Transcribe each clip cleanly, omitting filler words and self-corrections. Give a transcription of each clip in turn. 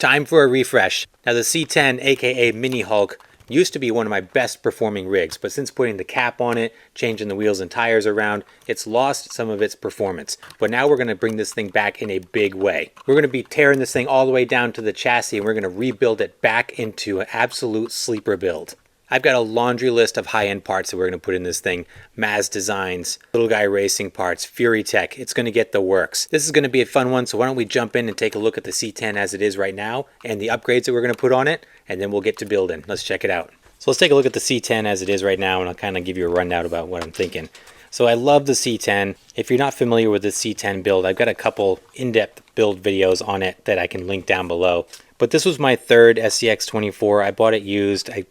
Time for a refresh. Now the C10, aka Mini Hulk, used to be one of my best performing rigs, but since putting the cap on it, changing the wheels and tires around, it's lost some of its performance. But now we're going to bring this thing back in a big way. We're going to be tearing this thing all the way down to the chassis, and we're going to rebuild it back into an absolute sleeper build. I've got a laundry list of high-end parts that we're going to put in this thing. Mazz Designs, Little Guy Racing parts, Fury Tech. It's going to get the works. This is going to be a fun one, so why don't we jump in and take a look at the C10 as it is right now and the upgrades that we're going to put on it, and then we'll get to building. Let's check it out. So let's take a look at the C10 as it is right now, and I'll kind of give you a rundown about what I'm thinking. So I love the C10. If you're not familiar with the C10 build, I've got a couple in-depth build videos on it that I can link down below. But this was my third SCX24. I bought it used. I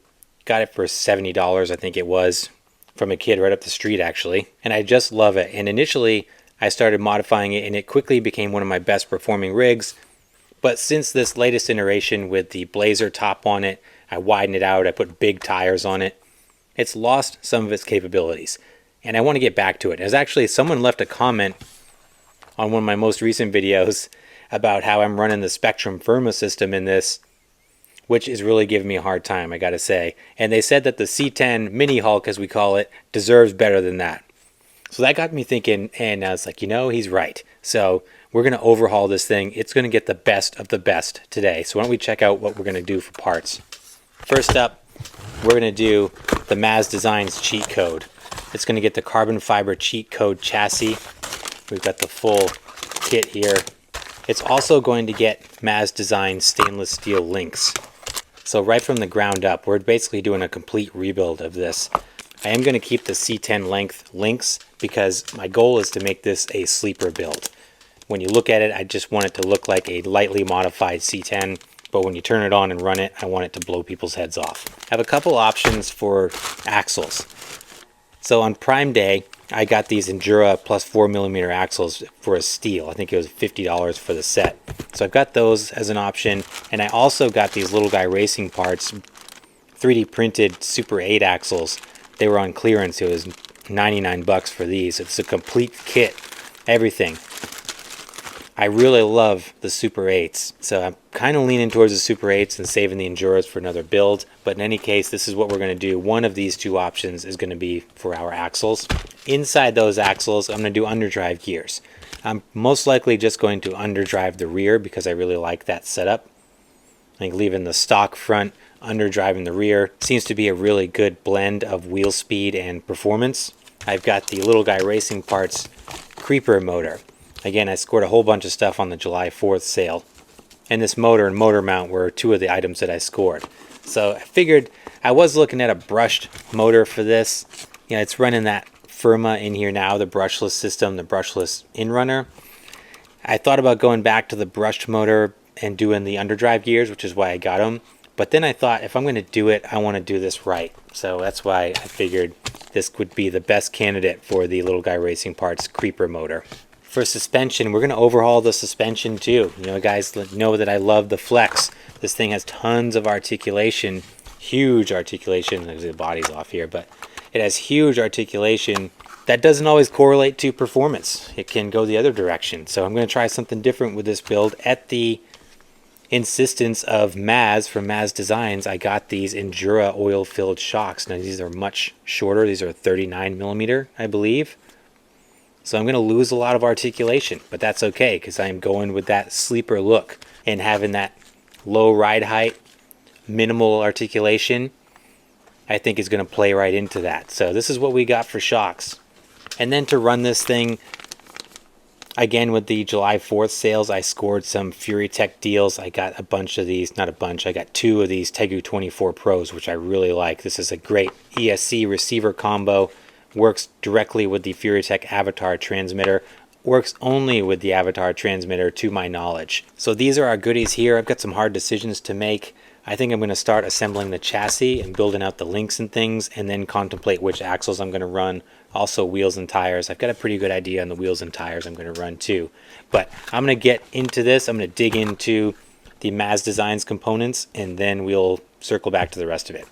got it for $70, I think it was, from a kid right up the street actually, and I just love it. And initially I started modifying it and it quickly became one of my best performing rigs, but since this latest iteration with the Blazer top on it, I widened it out, I put big tires on it, it's lost some of its capabilities and I want to get back to it. There's actually someone left a comment on one of my most recent videos about how I'm running the Spectrum Firma system in this, which is really giving me a hard time, I gotta say. And they said that the C10 Mini Hulk, as we call it, deserves better than that. So that got me thinking, and I was like, you know, he's right. So we're gonna overhaul this thing. It's gonna get the best of the best today. So why don't we check out what we're gonna do for parts. First up, we're gonna do the Mazz Designs cheat code. It's gonna get the carbon fiber cheat code chassis. We've got the full kit here. It's also going to get Mazz Designs stainless steel links. So right from the ground up, we're basically doing a complete rebuild of this. I am going to keep the C10 length links because my goal is to make this a sleeper build. When you look at it, I just want it to look like a lightly modified C10, but when you turn it on and run it, I want it to blow people's heads off. I have a couple options for axles. So on Prime Day, I got these Endura plus 4mm axles for a steal. I think it was $50 for the set. So I've got those as an option, and I also got these Little Guy Racing parts, 3D printed Super 8 axles. They were on clearance. It was 99 bucks for these. It's a complete kit, everything. I really love the Super 8s, so I'm kind of leaning towards the Super 8s and saving the Enduras for another build. But in any case, this is what we're going to do. One of these two options is going to be for our axles. Inside those axles, I'm going to do underdrive gears. I'm most likely just going to underdrive the rear because I really like that setup. I think leaving the stock front, underdriving the rear seems to be a really good blend of wheel speed and performance. I've got the Little Guy Racing parts creeper motor. Again, I scored a whole bunch of stuff on the July 4th sale. And this motor and motor mount were two of the items that I scored. So I figured I was looking at a brushed motor for this. Yeah, it's running that Firma in here now, the brushless system, the brushless in-runner. I thought about going back to the brushed motor and doing the underdrive gears, which is why I got them. But then I thought if I'm going to do it, I want to do this right. So that's why I figured this would be the best candidate for the Little Guy Racing parts creeper motor. For suspension, we're going to overhaul the suspension too. You know, guys know that I love the Flex. This thing has tons of articulation, huge articulation. The body's off here, but it has huge articulation that doesn't always correlate to performance. It can go the other direction. So I'm going to try something different with this build. At the insistence of Mazz from Mazz Designs, I got these Endura oil-filled shocks. Now these are much shorter. These are 39mm, I believe. So I'm going to lose a lot of articulation, but that's okay because I'm going with that sleeper look and having that low ride height, minimal articulation, I think is going to play right into that. So this is what we got for shocks. And then to run this thing, again with the July 4th sales, I scored some Fury Tech deals. I got a bunch of these, not a bunch, I got two of these Tegu 24 Pros, which I really like. This is a great ESC receiver combo. Works directly with the Fury Tech Avatar transmitter, works only with the Avatar transmitter to my knowledge. So these are our goodies here. I've got some hard decisions to make. I think I'm going to start assembling the chassis and building out the links and things, and then contemplate which axles I'm going to run. Also wheels and tires. I've got a pretty good idea on the wheels and tires I'm going to run too. But I'm going to get into this. I'm going to dig into the Mazz Designs components, and then we'll circle back to the rest of it.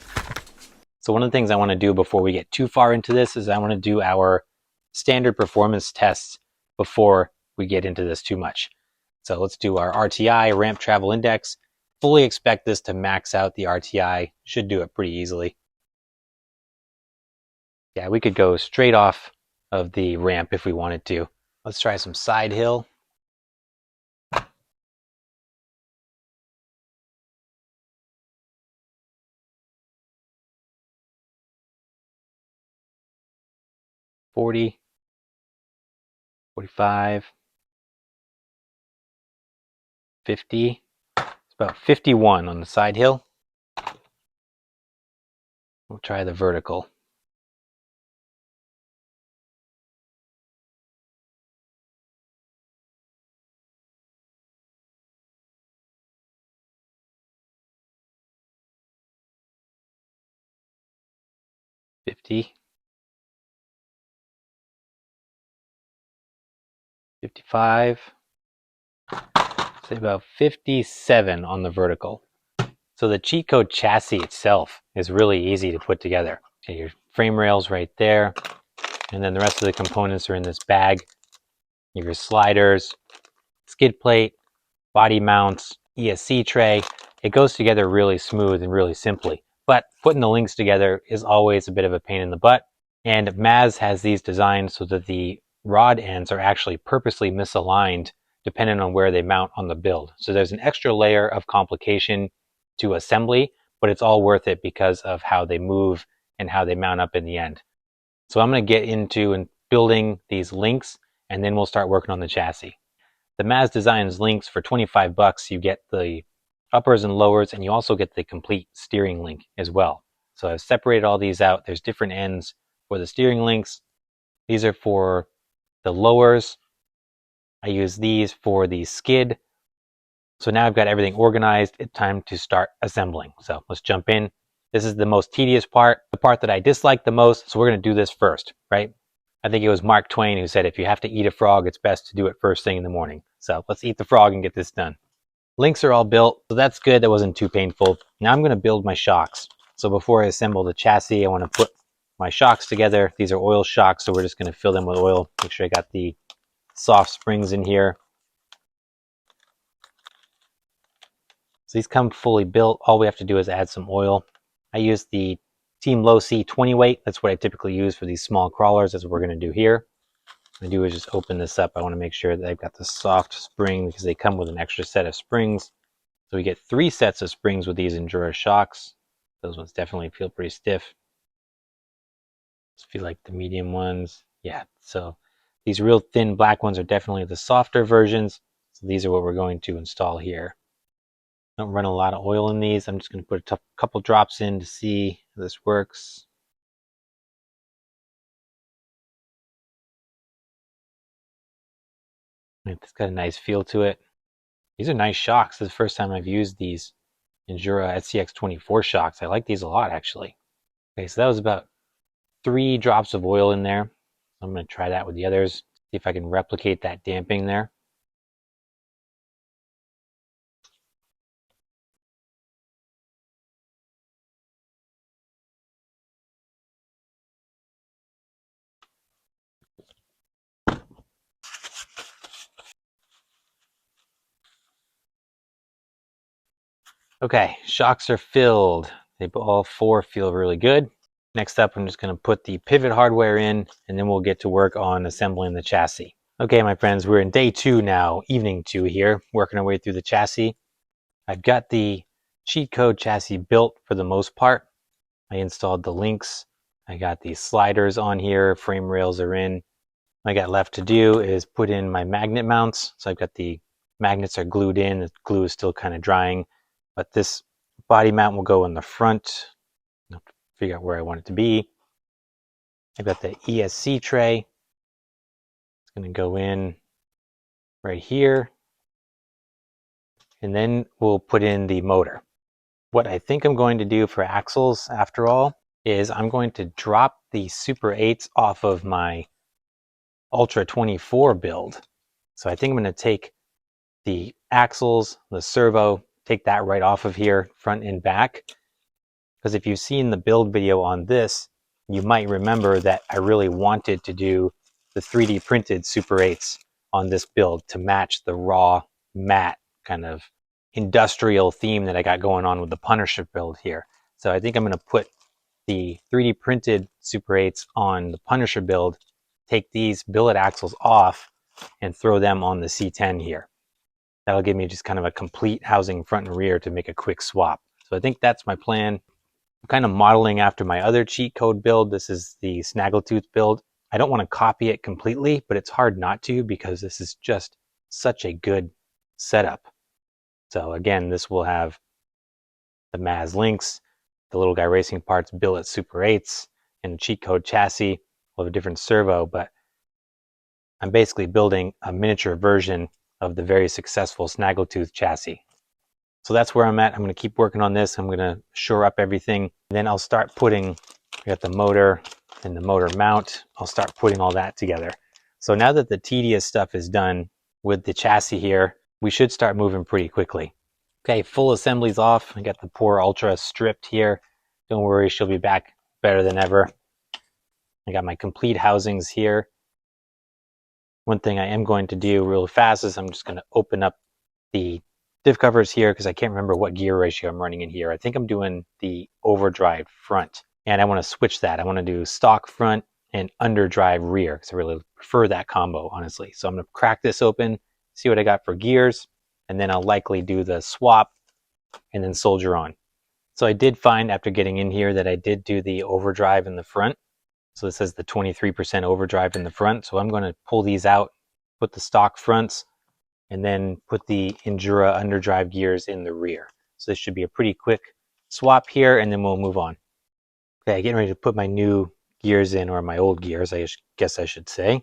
So one of the things I want to do before we get too far into this is I want to do our standard performance tests before we get into this too much. So let's do our RTI, ramp travel index, fully expect this to max out the RTI. Should do it pretty easily. Yeah, we could go straight off of the ramp if we wanted to. Let's try some side hill. $40, $45, $50. It's about 51 on the side hill. We'll try the vertical. $50, $55, say about 57 on the vertical. So the cheat code chassis itself is really easy to put together. Okay, your frame rails right there, and then the rest of the components are in this bag. You have your sliders, skid plate, body mounts, ESC tray. It goes together really smooth and really simply. But putting the links together is always a bit of a pain in the butt. And Mazz has these designed so that the rod ends are actually purposely misaligned depending on where they mount on the build. So there's an extra layer of complication to assembly, but it's all worth it because of how they move and how they mount up in the end. So I'm going to get into and building these links, and then we'll start working on the chassis. The Mazz Designs links for 25 bucks, you get the uppers and lowers, and you also get the complete steering link as well. So I've separated all these out. There's different ends for the steering links. These are for the lowers. I use these for the skid. So now I've got everything organized. It's time to start assembling. So let's jump in. This is the most tedious part, the part that I dislike the most. So we're going to do this first, right? I think it was Mark Twain who said, if you have to eat a frog, it's best to do it first thing in the morning. So let's eat the frog and get this done. Links are all built, so that's good. That wasn't too painful. Now I'm going to build my shocks. So before I assemble the chassis, I want to put my shocks together. These are oil shocks, so we're just going to fill them with oil. Make sure I got the soft springs in here. So these come fully built. All we have to do is add some oil. I use the Team Low C 20 weight. That's what I typically use for these small crawlers. That's what we're going to do here. What I do is just open this up. I want to make sure that I've got the soft spring because they come with an extra set of springs. So we get 3 sets of springs with these Endura shocks. Those ones definitely feel pretty stiff. Just feel like the medium ones. Yeah, so these real thin black ones are definitely the softer versions. So these are what we're going to install here. Don't run a lot of oil in these. I'm just going to put a couple drops in to see if this works. It's got a nice feel to it. These are nice shocks. This is the first time I've used these Endura SCX24 shocks. I like these a lot, actually. Okay, so that was about 3 drops of oil in there. I'm going to try that with the others, see if I can replicate that damping there. Okay, shocks are filled. They all 4 feel really good. Next up, I'm just going to put the pivot hardware in, and then we'll get to work on assembling the chassis. Okay, my friends, we're in day 2 now, evening 2 here, working our way through the chassis. I've got the cheat code chassis built for the most part. I installed the links. I got these sliders on here, frame rails are in. What I got left to do is put in my magnet mounts. So I've got the magnets are glued in, the glue is still kind of drying, but this body mount will go in the front. I'll figure out where I want it to be. I've got the ESC tray. It's going to go in right here. And then we'll put in the motor. What I think I'm going to do for axles, after all, is I'm going to drop the Super 8s off of my Ultra 24 build. So I think I'm going to take the axles, the servo, take that right off of here, front and back. Because if you've seen the build video on this, you might remember that I really wanted to do the 3D printed Super 8s on this build to match the raw matte kind of industrial theme that I got going on with the Punisher build here. So I think I'm going to put the 3D printed Super 8s on the Punisher build, take these billet axles off, and throw them on the C10 here. That'll give me just kind of a complete housing front and rear to make a quick swap. So I think that's my plan. I'm kind of modeling after my other cheat code build. This is the Snaggletooth build. I don't want to copy it completely, but it's hard not to because this is just such a good setup. So again, this will have the Mazz links, the Little Guy Racing Parts billet Super 8s, and the cheat code chassis. We'll have a different servo, but I'm basically building a miniature version of the very successful Snaggletooth chassis. So that's where I'm at. I'm going to keep working on this. I'm going to shore up everything. And then I'll start putting, I got the motor and the motor mount. I'll start putting all that together. So now that the tedious stuff is done with the chassis here, we should start moving pretty quickly. Okay, full assembly's off. I got the poor Ultra stripped here. Don't worry, she'll be back better than ever. I got my complete housings here. One thing I am going to do real fast is I'm just going to open up the diff covers here because I can't remember what gear ratio I'm running in here. I think I'm doing the overdrive front, and I want to switch that. I want to do stock front and underdrive rear because I really prefer that combo, honestly. So I'm going to crack this open, see what I got for gears, and then I'll likely do the swap and then soldier on. So I did find after getting in here that I did do the overdrive in the front. So this says the 23% overdrive in the front. So I'm going to pull these out, put the stock fronts, and then put the Endura underdrive gears in the rear. So this should be a pretty quick swap here, and then we'll move on. Okay, getting ready to put my new gears in, or my old gears, I guess I should say.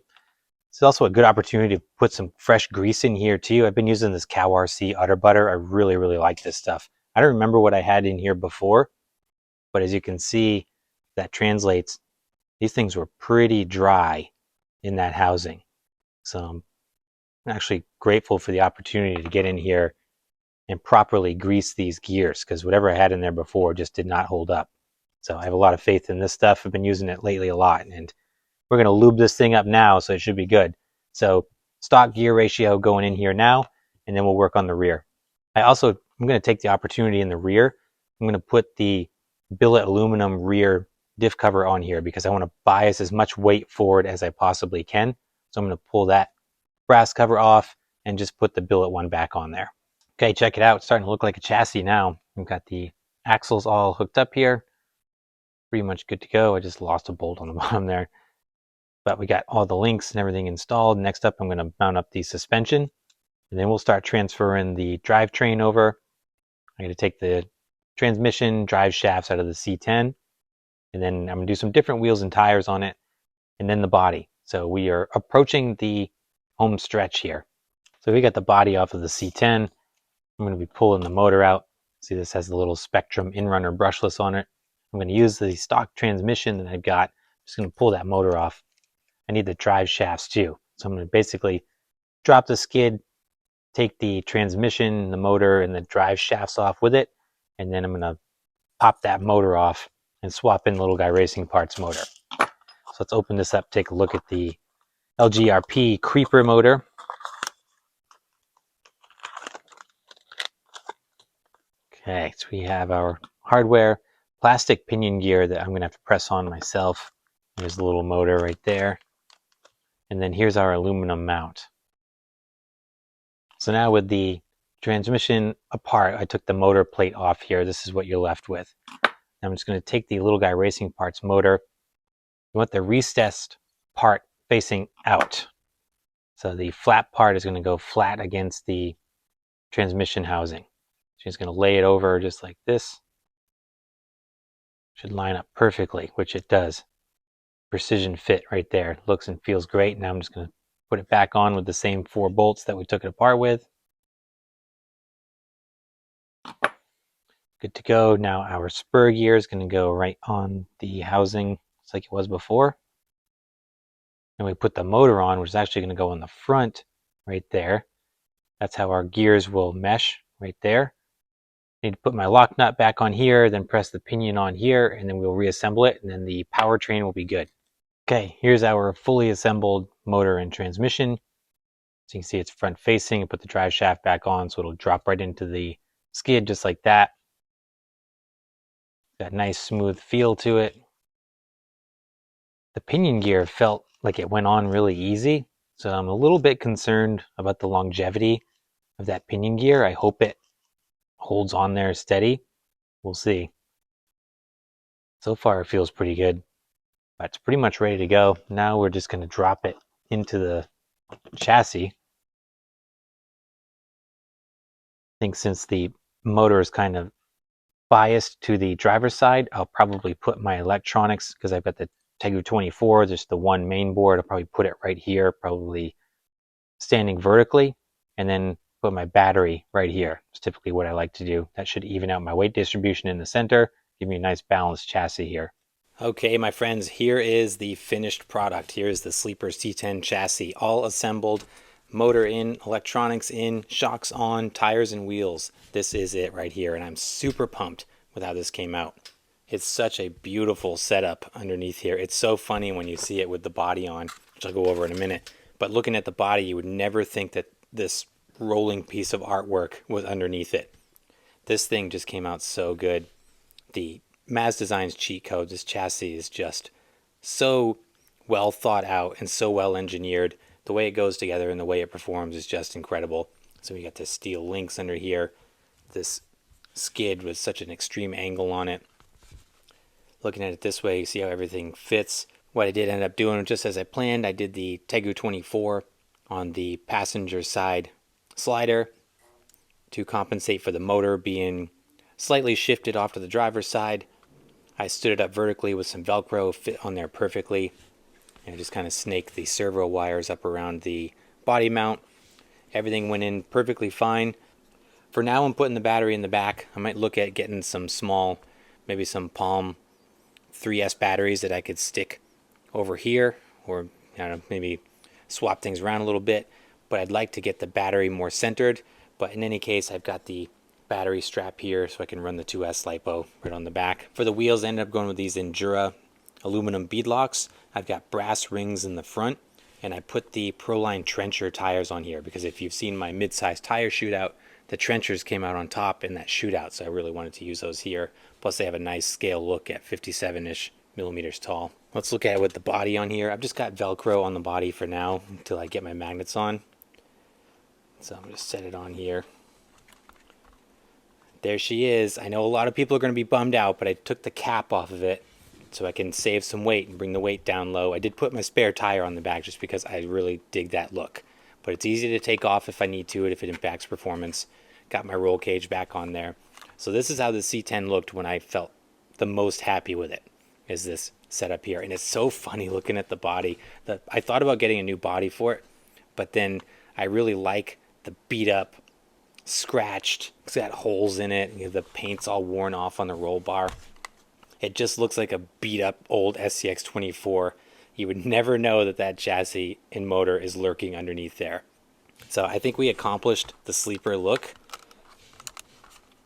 It's also a good opportunity to put some fresh grease in here too. I've been using this Cow RC Udder Butter. I really, really like this stuff. I don't remember what I had in here before, but as you can see, that translates. These things were pretty dry in that housing. So I'm actually grateful for the opportunity to get in here and properly grease these gears because whatever I had in there before just did not hold up. So I have a lot of faith in this stuff. I've been using it lately a lot, and we're going to lube this thing up now, so it should be good. So stock gear ratio going in here now, and then we'll work on the rear. I'm going to take the opportunity in the rear. I'm going to put the billet aluminum rear diff cover on here because I want to bias as much weight forward as I possibly can. So I'm going to pull that brass cover off and just put the billet one back on there. Okay, check it out. It's starting to look like a chassis now. We've got the axles all hooked up here. Pretty much good to go. I just lost a bolt on the bottom there. But we got all the links and everything installed. Next up, I'm going to mount up the suspension. And then we'll start transferring the drivetrain over. I'm going to take the transmission drive shafts out of the C10. And then I'm going to do some different wheels and tires on it. And then the body. So we are approaching the home stretch here. So we got the body off of the C10. I'm going to be pulling the motor out. See, this has the little Spectrum in-runner brushless on it. I'm going to use the stock transmission that I've got. I'm just going to pull that motor off. I need the drive shafts too. So I'm going to basically drop the skid, take the transmission, the motor, and the drive shafts off with it. And then I'm going to pop that motor off and swap in Little Guy Racing Parts motor. So let's open this up, take a look at the LGRP creeper motor. Okay, so we have our hardware plastic pinion gear that I'm going to have to press on myself. There's the little motor right there. And then here's our aluminum mount. So now with the transmission apart, I took the motor plate off here. This is what you're left with. I'm just going to take the Little Guy Racing Parts motor. You want the recessed part facing out. So the flat part is going to go flat against the transmission housing. She's going to lay it over just like this. Should line up perfectly, which it does. Precision fit right there. Looks and feels great. Now I'm just going to put it back on with the same 4 bolts that we took it apart with. Good to go. Now our spur gear is going to go right on the housing just like it was before. And we put the motor on, which is actually going to go on the front right there. That's how our gears will mesh right there. I need to put my lock nut back on here, then press the pinion on here, and then we'll reassemble it, and then the powertrain will be good. Okay, here's our fully assembled motor and transmission. So you can see it's front facing, and put the drive shaft back on so it'll drop right into the skid just like that. That nice smooth feel to it. The pinion gear felt like it went on really easy, so I'm a little bit concerned about the longevity of that pinion gear. I hope it holds on there steady. We'll see. So far it feels pretty good. But it's pretty much ready to go. Now we're just going to drop it into the chassis. I think since the motor is kind of biased to the driver's side, I'll probably put my electronics, because I've got the Tegu24, just the one main board. I'll probably put it right here, probably standing vertically, and then put my battery right here. It's typically what I like to do. That should even out my weight distribution in the center, give me a nice balanced chassis here. Okay, my friends, here is the finished product. Here is the Sleeper C10 chassis, all assembled, motor in, electronics in, shocks on, tires and wheels. This is it right here, and I'm super pumped with how this came out. It's such a beautiful setup underneath here. It's so funny when you see it with the body on, which I'll go over in a minute. But looking at the body, you would never think that this rolling piece of artwork was underneath it. This thing just came out so good. The Mazz Designs cheat code, this chassis is just so well thought out and so well engineered. The way it goes together and the way it performs is just incredible. So we got the steel links under here, this skid with such an extreme angle on it. Looking at it this way, you see how everything fits. What I did end up doing, just as I planned, I did the Tegu24 on the passenger side slider to compensate for the motor being slightly shifted off to the driver's side. I stood it up vertically with some Velcro, fit on there perfectly, and I just kind of snaked the servo wires up around the body mount. Everything went in perfectly fine. For now, I'm putting the battery in the back. I might look at getting some small, maybe some Palm 3S batteries that I could stick over here, or I don't know, maybe swap things around a little bit. But I'd like to get the battery more centered. But in any case, I've got the battery strap here so I can run the 2S LiPo right on the back. For the wheels, I ended up going with these Endura aluminum beadlocks. I've got brass rings in the front, and I put the Proline Trencher tires on here because if you've seen my mid-size tire shootout, the Trenchers came out on top in that shootout, so I really wanted to use those here. Plus they have a nice scale look at 57-ish millimeters tall. Let's look at it with the body on here. I've just got Velcro on the body for now until I get my magnets on. So I'm going to set it on here. There she is. I know a lot of people are going to be bummed out, but I took the cap off of it so I can save some weight and bring the weight down low. I did put my spare tire on the back just because I really dig that look. But it's easy to take off if I need to, if it impacts performance. Got my roll cage back on there. So this is how the C10 looked when I felt the most happy with it, is this setup here. And it's so funny looking at the body. I thought about getting a new body for it, but then I really like the beat up, scratched, it's got holes in it, the paint's all worn off on the roll bar. It just looks like a beat up old SCX24. You would never know that that chassis and motor is lurking underneath there. So I think we accomplished the sleeper look,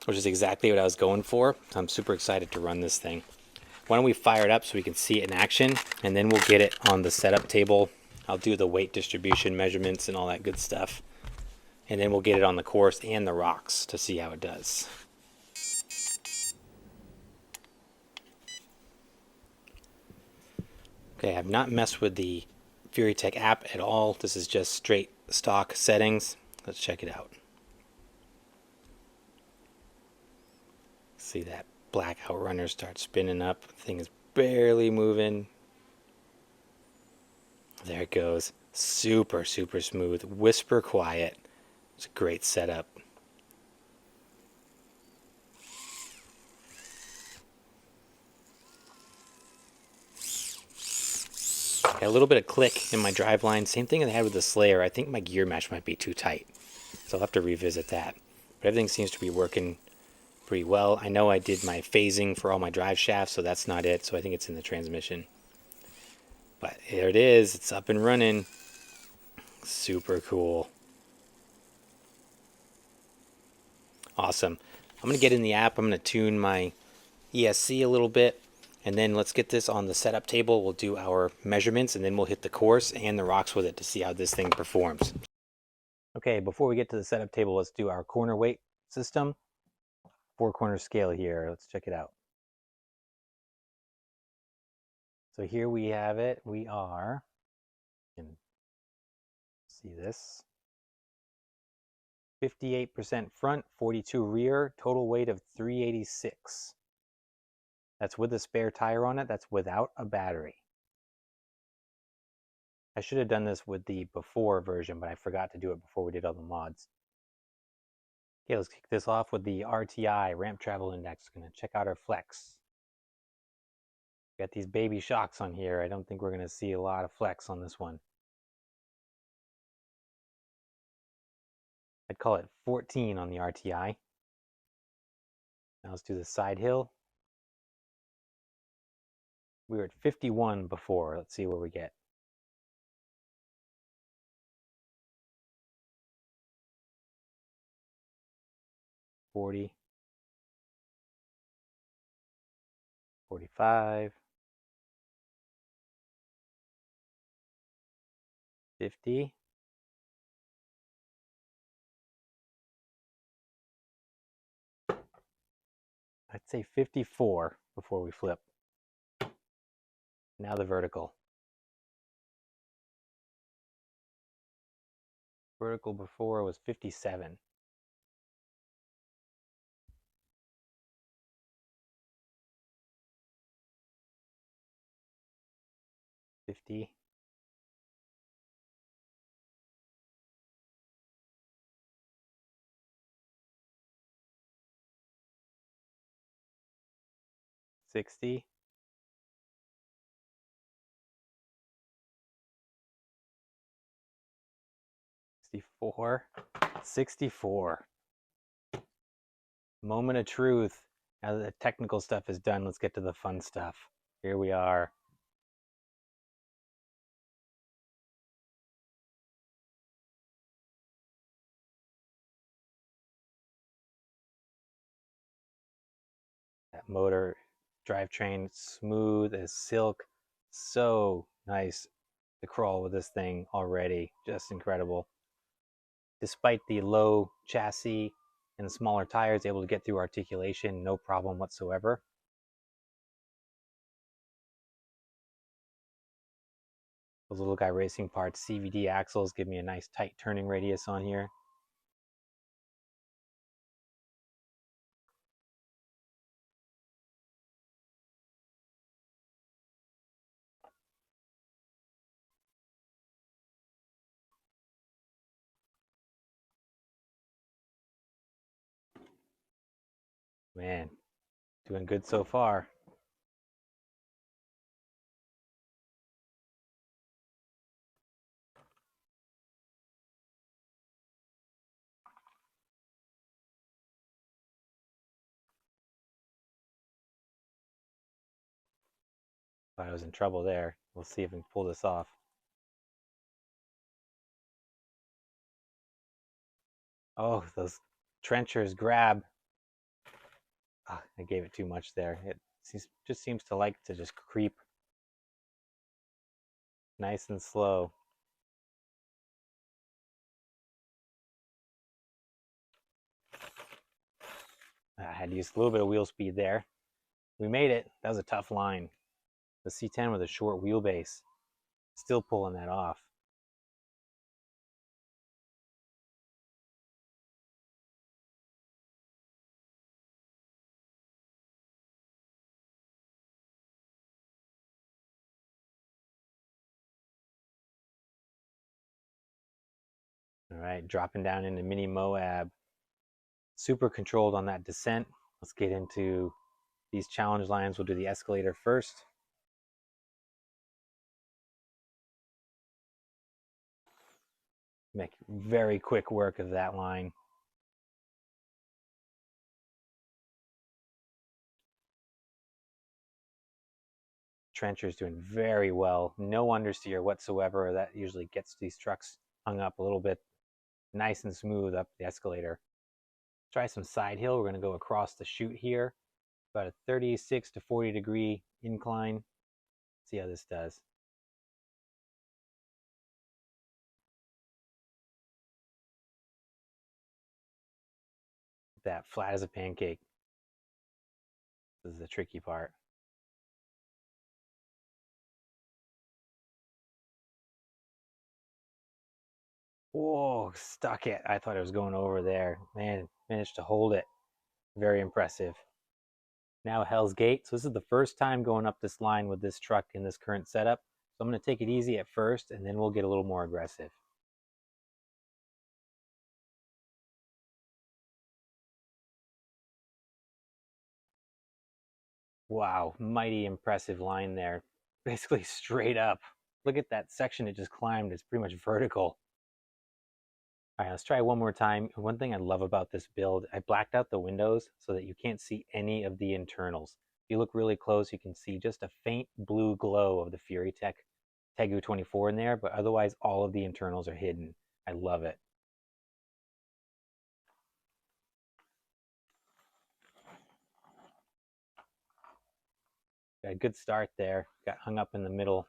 which is exactly what I was going for. So I'm super excited to run this thing. Why don't we fire it up so we can see it in action, and then we'll get it on the setup table. I'll do the weight distribution measurements and all that good stuff. And then we'll get it on the course and the rocks to see how it does. Okay, I've not messed with the FuryTech app at all. This is just straight stock settings. Let's check it out. See that black outrunner start spinning up. The thing is barely moving. There it goes. Super, super smooth. Whisper quiet. It's a great setup. Got a little bit of click in my driveline. Same thing I had with the Slayer. I think my gear match might be too tight, so I'll have to revisit that. But everything seems to be working pretty well. I know I did my phasing for all my drive shafts, so that's not it. So I think it's in the transmission. But there it is. It's up and running. Super cool. Awesome. I'm going to get in the app. I'm going to tune my ESC a little bit. And then let's get this on the setup table. We'll do our measurements and then we'll hit the course and the rocks with it to see how this thing performs. Okay, before we get to the setup table, let's do our corner weight system. 4-corner scale here. Let's check it out. So here we have it. We are, you can see this, 58% front, 42 rear, total weight of 386. That's with a spare tire on it. That's without a battery. I should have done this with the before version, but I forgot to do it before we did all the mods. Okay, let's kick this off with the RTI, Ramp Travel Index. We're going to check out our flex. Got these baby shocks on here. I don't think we're going to see a lot of flex on this one. I'd call it 14 on the RTI. Now let's do the side hill. We were at 51 before. Let's see where we get. 40, 45, 50. I'd say 54 before we flip. Now the vertical. Vertical before was 57. 50. 60. 64. 64. Moment of truth. Now that the technical stuff is done, let's get to the fun stuff. Here we are. That motor drivetrain, smooth as silk. So nice to crawl with this thing already. Just incredible. Despite the low chassis and smaller tires, able to get through articulation, no problem whatsoever. Those little guy racing parts, CVD axles, give me a nice tight turning radius on here. Man, doing good so far. Thought I was in trouble there. We'll see if we can pull this off. Oh, those trenchers grab. Oh, I gave it too much there. It just seems to like to just creep nice and slow. I had to use a little bit of wheel speed there. We made it. That was a tough line. The C10 with a short wheelbase. Still pulling that off. All right, dropping down into mini Moab. Super controlled on that descent. Let's get into these challenge lines. We'll do the escalator first. Make very quick work of that line. Trencher's doing very well. No understeer whatsoever. That usually gets these trucks hung up a little bit nice and smooth up the escalator. Try some side hill. We're going to go across the chute here. About a 36 to 40 degree incline. See how this does. That flat as a pancake. This is the tricky part. Whoa, stuck it. I thought it was going over there. Man, managed to hold it. Very impressive. Now Hell's Gate. So this is the first time going up this line with this truck in this current setup. So I'm going to take it easy at first, and then we'll get a little more aggressive. Wow, mighty impressive line there. Basically straight up. Look at that section it just climbed. It's pretty much vertical. All right, let's try one more time. One thing I love about this build, I blacked out the windows so that you can't see any of the internals. If you look really close, you can see just a faint blue glow of the FuriTech Tegu 24 in there, but otherwise all of the internals are hidden. I love it. Got a good start there. Got hung up in the middle.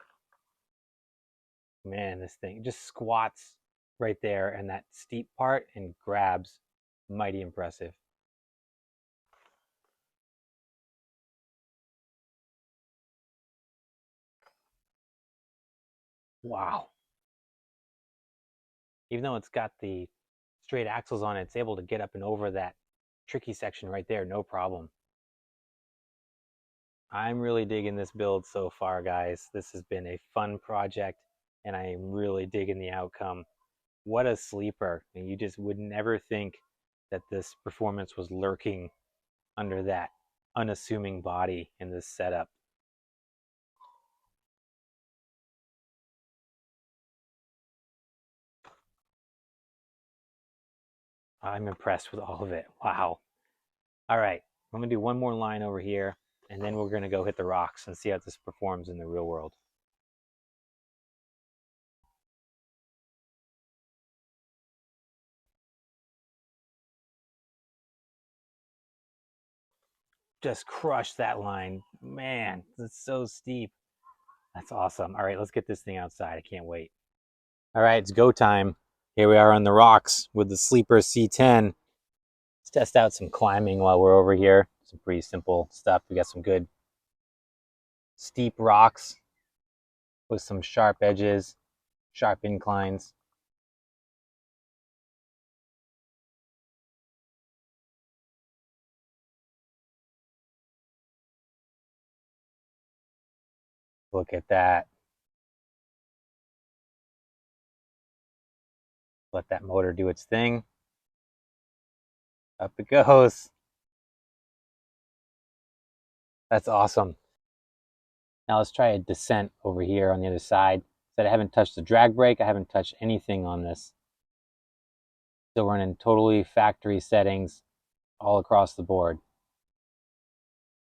Man, this thing just squats right there, and that steep part and grabs. Mighty impressive. Wow. Even though it's got the straight axles on it, it's able to get up and over that tricky section right there, no problem. I'm really digging this build so far, guys. This has been a fun project, and I am really digging the outcome. What a sleeper. And you just would never think that this performance was lurking under that unassuming body in this setup. I'm impressed with all of it. Wow. All right, I'm gonna do one more line over here, and then we're gonna go hit the rocks and see how this performs in the real world. Just crush that line. Man, it's so steep. That's awesome. All right, let's get this thing outside. I can't wait. All right, it's go time. Here we are on the rocks with the Sleeper C10. Let's test out some climbing while we're over here. Some pretty simple stuff. We got some good steep rocks with some sharp edges, sharp inclines. Look at that. Let that motor do its thing. Up it goes. That's awesome. Now let's try a descent over here on the other side. Said I haven't touched the drag brake. I haven't touched anything on this. Still running totally factory settings all across the board.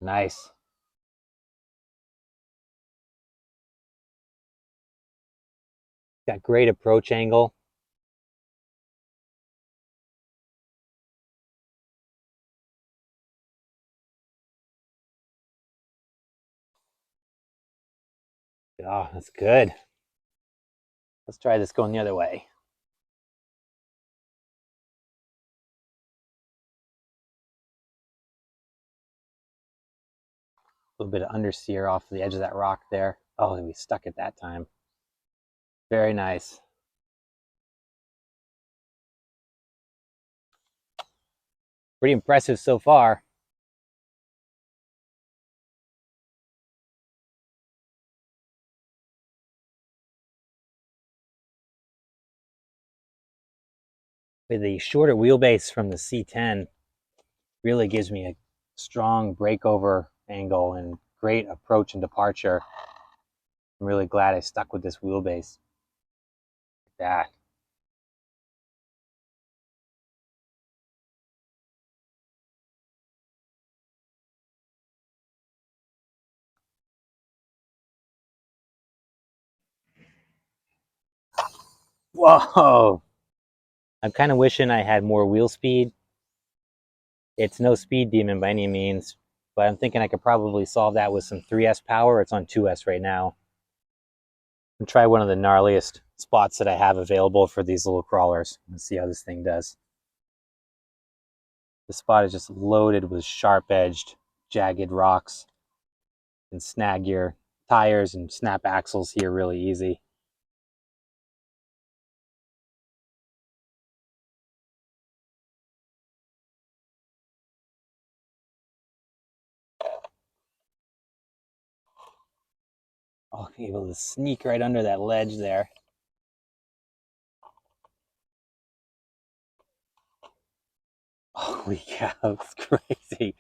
Nice. Got great approach angle. Oh, that's good. Let's try this going the other way. A little bit of understeer off the edge of that rock there. Oh, we stuck it that time. Very nice. Pretty impressive so far. With the shorter wheelbase from the C10, really gives me a strong breakover angle and great approach and departure. I'm really glad I stuck with this wheelbase. That. Whoa! I'm kind of wishing I had more wheel speed. It's no speed demon by any means, but I'm thinking I could probably solve that with some 3S power. It's on 2S right now. And try one of the gnarliest spots that I have available for these little crawlers and see how this thing does. The spot is just loaded with sharp-edged, jagged rocks. And snag your tires and snap axles here really easy. Oh, be able to sneak right under that ledge there. Holy cow, it's crazy.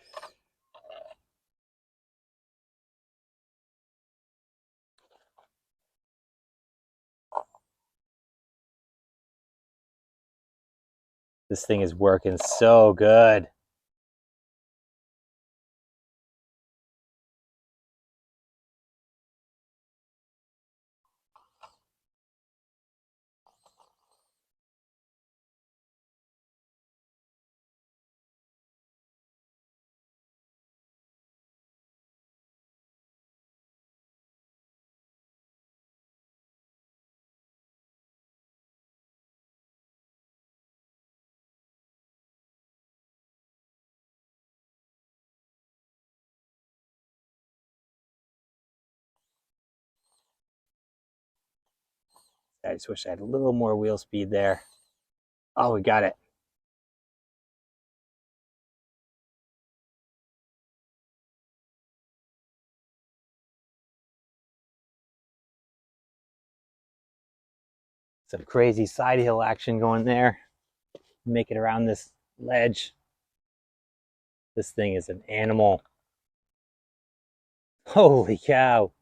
This thing is working so good. I just wish I had a little more wheel speed there. Oh, we got it. Some crazy side hill action going there. Make it around this ledge. This thing is an animal. Holy cow.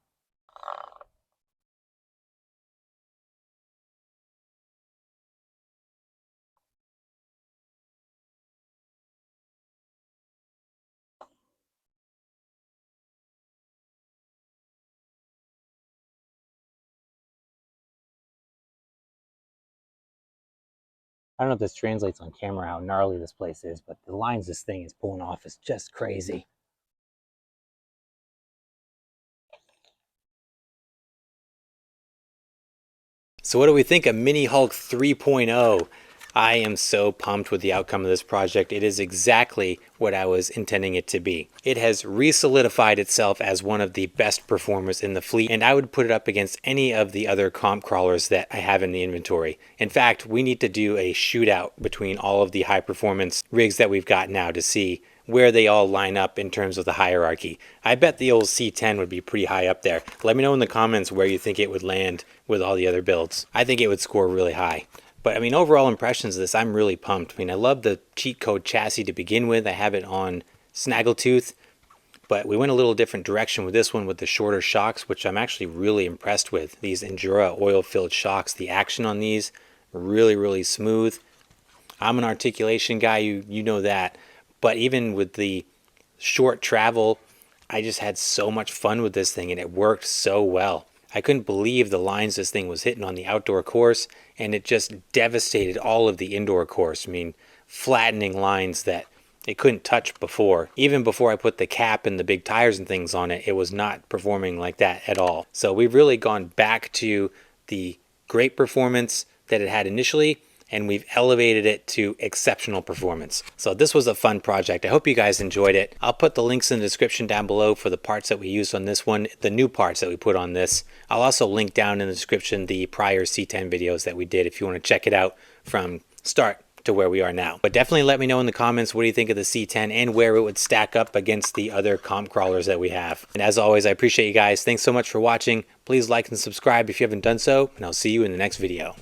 I don't know if this translates on camera how gnarly this place is, but the lines this thing is pulling off is just crazy. So what do we think of Mini Hulk 3.0? I am so pumped with the outcome of this project. It is exactly what I was intending it to be. It has re-solidified itself as one of the best performers in the fleet, and I would put it up against any of the other comp crawlers that I have in the inventory. In fact, we need to do a shootout between all of the high performance rigs that we've got now to see where they all line up in terms of the hierarchy. I bet the old C10 would be pretty high up there. Let me know in the comments where you think it would land with all the other builds. I think it would score really high. But I mean, overall impressions of this, I'm really pumped. I mean, I love the cheat code chassis to begin with. I have it on Snaggletooth, but we went a little different direction with this one with the shorter shocks, which I'm actually really impressed with. These Endura oil-filled shocks, the action on these, really, really smooth. I'm an articulation guy, you know that. But even with the short travel, I just had so much fun with this thing and it worked so well. I couldn't believe the lines this thing was hitting on the outdoor course, and it just devastated all of the indoor course. I mean, flattening lines that it couldn't touch before. Even before I put the cap and the big tires and things on it, it was not performing like that at all. So we've really gone back to the great performance that it had initially, and we've elevated it to exceptional performance. So this was a fun project. I hope you guys enjoyed it. I'll put the links in the description down below for the parts that we used on this one, the new parts that we put on this. I'll also link down in the description the prior C10 videos that we did if you want to check it out from start to where we are now. But definitely let me know in the comments what do you think of the C10 and where it would stack up against the other comp crawlers that we have. And as always, I appreciate you guys. Thanks so much for watching. Please like and subscribe if you haven't done so, and I'll see you in the next video.